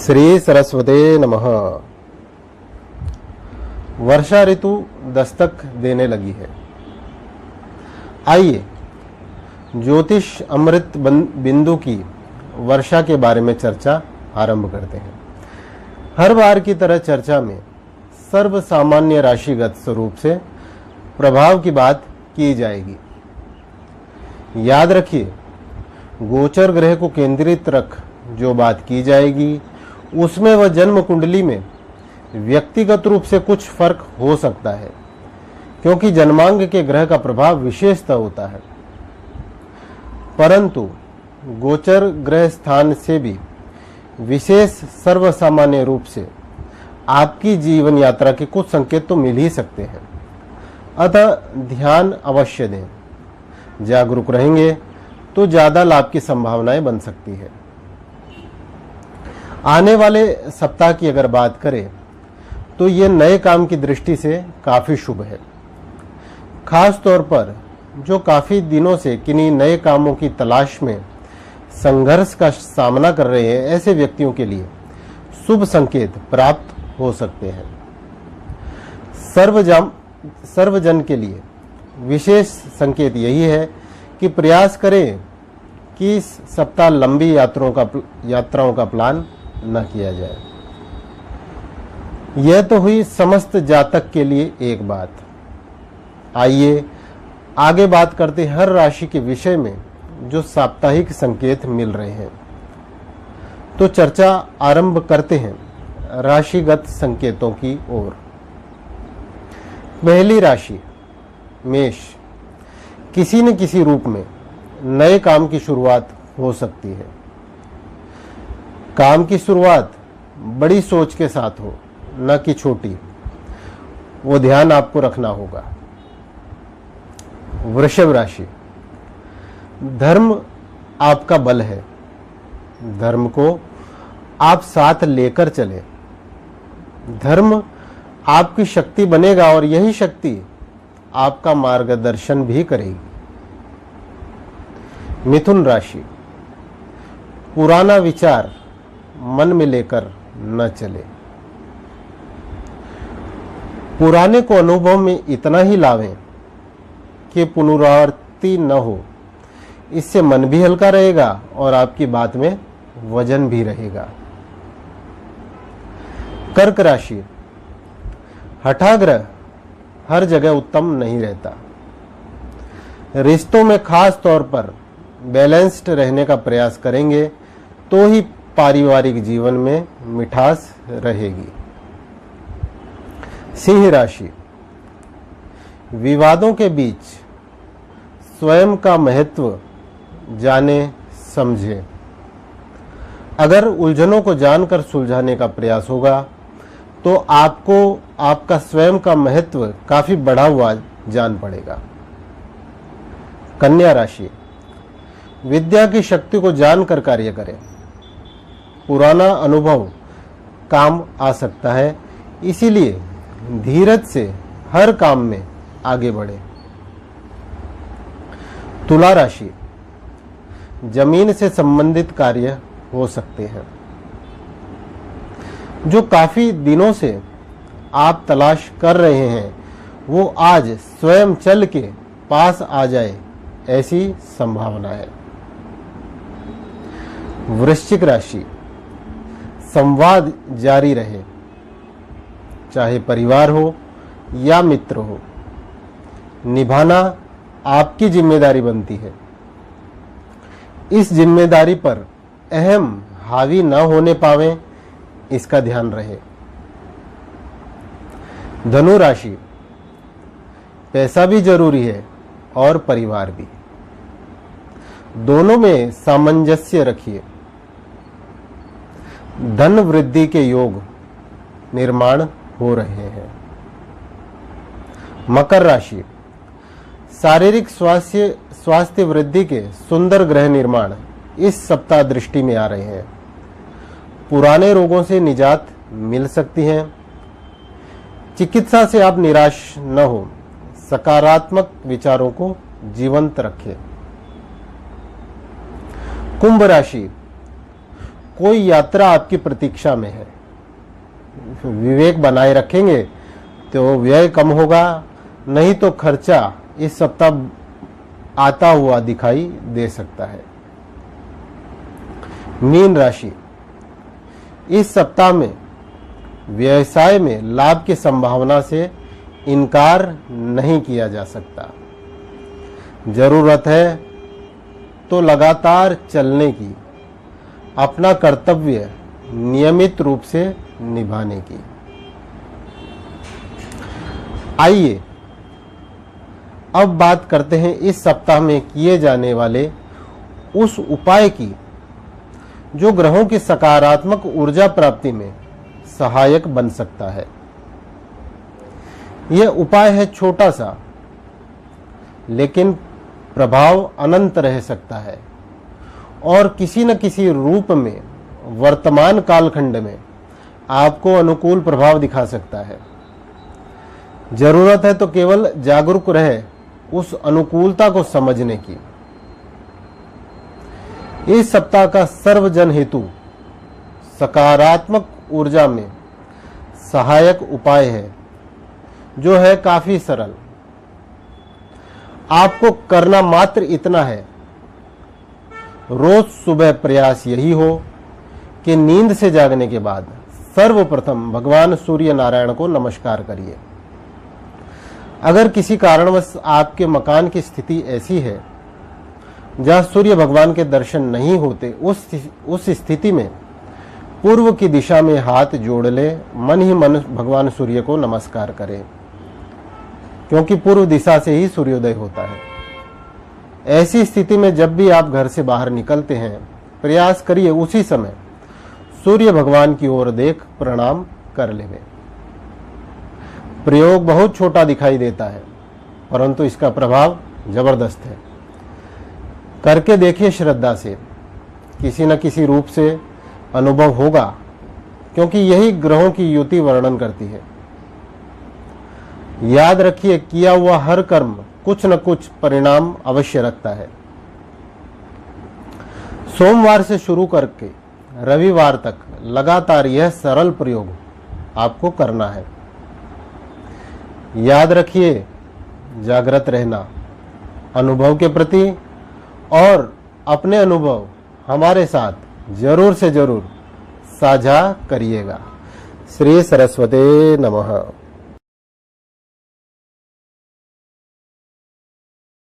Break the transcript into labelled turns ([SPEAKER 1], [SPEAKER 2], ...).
[SPEAKER 1] श्री सरस्वते नमः। वर्षा ऋतु दस्तक देने लगी है। आइए ज्योतिष अमृत बिंदु की वर्षा के बारे में चर्चा आरंभ करते हैं। हर बार की तरह चर्चा में सर्व सामान्य राशिगत स्वरूप से प्रभाव की बात की जाएगी। याद रखिए, गोचर ग्रह को केंद्रित रख जो बात की जाएगी उसमें वह जन्म कुंडली में व्यक्तिगत रूप से कुछ फर्क हो सकता है, क्योंकि जन्मांग के ग्रह का प्रभाव विशेषतः होता है। परंतु गोचर ग्रह स्थान से भी विशेष सर्वसामान्य रूप से आपकी जीवन यात्रा के कुछ संकेत तो मिल ही सकते हैं। अतः ध्यान अवश्य दें। जागरूक रहेंगे तो ज्यादा लाभ की संभावनाएं बन सकती है। आने वाले सप्ताह की अगर बात करें तो ये नए काम की दृष्टि से काफी शुभ है। खास तौर पर जो काफी दिनों से किन्हीं नए कामों की तलाश में संघर्ष का सामना कर रहे हैं, ऐसे व्यक्तियों के लिए शुभ संकेत प्राप्त हो सकते हैं। सर्वजन के लिए विशेष संकेत यही है कि प्रयास करें कि इस सप्ताह लंबी यात्राओं का प्लान न किया जाए। यह तो हुई समस्त जातक के लिए एक बात। आइए आगे बात करते हर राशि के विषय में जो साप्ताहिक संकेत मिल रहे हैं। तो चर्चा आरंभ करते हैं राशिगत संकेतों की ओर। पहली राशि मेष। किसी न किसी रूप में नए काम की शुरुआत हो सकती है। काम की शुरुआत बड़ी सोच के साथ हो, न कि छोटी। वो ध्यान आपको रखना होगा। वृषभ राशि। धर्म आपका बल है। धर्म को आप साथ लेकर चले। धर्म आपकी शक्ति बनेगा और यही शक्ति आपका मार्गदर्शन भी करेगी। मिथुन राशि। पुराना विचार मन में लेकर न चले। पुराने को अनुभव में इतना ही लावें कि पुनरावृत्ति न हो। इससे मन भी हल्का रहेगा और आपकी बात में वजन भी रहेगा। कर्क राशि। हठाग्रह हर जगह उत्तम नहीं रहता। रिश्तों में खास तौर पर बैलेंस्ड रहने का प्रयास करेंगे तो ही पारिवारिक जीवन में मिठास रहेगी। सिंह राशि। विवादों के बीच स्वयं का महत्व जाने समझे। अगर उलझनों को जानकर सुलझाने का प्रयास होगा तो आपको आपका स्वयं का महत्व काफी बढ़ा हुआ जान पड़ेगा। कन्या राशि। विद्या की शक्ति को जानकर कार्य करें। पुराना अनुभव काम आ सकता है, इसीलिए धीरज से हर काम में आगे बढ़े। तुला राशि। जमीन से संबंधित कार्य हो सकते हैं। जो काफी दिनों से आप तलाश कर रहे हैं वो आज स्वयं चल के पास आ जाए, ऐसी संभावना है। वृश्चिक राशि। संवाद जारी रहे, चाहे परिवार हो या मित्र हो। निभाना आपकी जिम्मेदारी बनती है। इस जिम्मेदारी पर अहम हावी न होने पावे, इसका ध्यान रहे। धनु राशि। पैसा भी जरूरी है और परिवार भी। दोनों में सामंजस्य रखिए। धन वृद्धि के योग निर्माण हो रहे हैं। मकर राशि। शारीरिक स्वास्थ्य वृद्धि के सुंदर ग्रह निर्माण इस सप्ताह दृष्टि में आ रहे हैं। पुराने रोगों से निजात मिल सकती है। चिकित्सा से आप निराश न हो। सकारात्मक विचारों को जीवंत रखें। कुंभ राशि। कोई यात्रा आपकी प्रतीक्षा में है। विवेक बनाए रखेंगे तो व्यय कम होगा, नहीं तो खर्चा इस सप्ताह आता हुआ दिखाई दे सकता है। मीन राशि, इस सप्ताह में व्यवसाय में लाभ की संभावना से इनकार नहीं किया जा सकता। जरूरत है तो लगातार चलने की, अपना कर्तव्य नियमित रूप से निभाने की। आइए अब बात करते हैं इस सप्ताह में किए जाने वाले उस उपाय की जो ग्रहों की सकारात्मक ऊर्जा प्राप्ति में सहायक बन सकता है। यह उपाय है छोटा सा, लेकिन प्रभाव अनंत रह सकता है और किसी न किसी रूप में वर्तमान कालखंड में आपको अनुकूल प्रभाव दिखा सकता है। जरूरत है तो केवल जागरूक रहे उस अनुकूलता को समझने की। इस सप्ताह का सर्वजन हेतु सकारात्मक ऊर्जा में सहायक उपाय है, जो है काफी सरल। आपको करना मात्र इतना है, रोज सुबह प्रयास यही हो कि नींद से जागने के बाद सर्वप्रथम भगवान सूर्य नारायण को नमस्कार करिए। अगर किसी कारणवश आपके मकान की स्थिति ऐसी है जहां सूर्य भगवान के दर्शन नहीं होते, उस स्थिति में पूर्व की दिशा में हाथ जोड़ ले, मन ही मन भगवान सूर्य को नमस्कार करें, क्योंकि पूर्व दिशा से ही सूर्योदय होता है। ऐसी स्थिति में जब भी आप घर से बाहर निकलते हैं, प्रयास करिए उसी समय सूर्य भगवान की ओर देख प्रणाम कर लेवे। प्रयोग बहुत छोटा दिखाई देता है, परंतु इसका प्रभाव जबरदस्त है। करके देखिए श्रद्धा से, किसी न किसी रूप से अनुभव होगा, क्योंकि यही ग्रहों की युति वर्णन करती है। याद रखिए, किया हुआ हर कर्म कुछ न कुछ परिणाम अवश्य रखता है। सोमवार से शुरू करके रविवार तक लगातार यह सरल प्रयोग आपको करना है। याद रखिए, जागृत रहना, अनुभव के प्रति और अपने अनुभव हमारे साथ जरूर से जरूर साझा करिएगा। श्री सरस्वते नमः।